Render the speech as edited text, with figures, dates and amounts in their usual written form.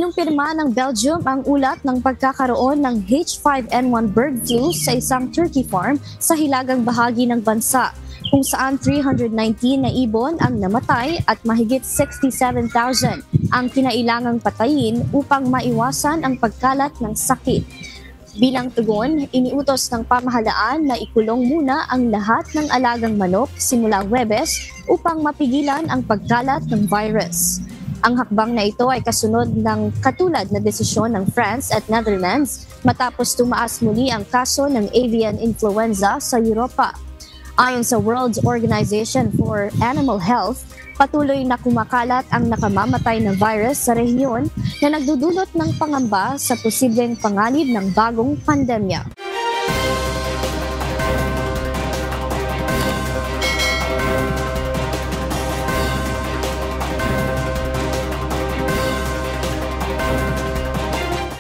Kinumpirma ng Belgium ang ulat ng pagkakaroon ng H5N1 bird flu sa isang turkey farm sa hilagang bahagi ng bansa, kung saan 319 na ibon ang namatay at mahigit 67,000 ang kinailangang patayin upang maiwasan ang pagkalat ng sakit. Bilang tugon, iniutos ng pamahalaan na ikulong muna ang lahat ng alagang manok simula Huwebes upang mapigilan ang pagkalat ng virus. Ang hakbang na ito ay kasunod ng katulad na desisyon ng France at Netherlands matapos tumaas muli ang kaso ng avian influenza sa Europa. Ayon sa World Organization for Animal Health, patuloy na kumakalat ang nakamamatay na virus sa rehiyon na nagdudulot ng pangamba sa posibleng panganib ng bagong pandemya.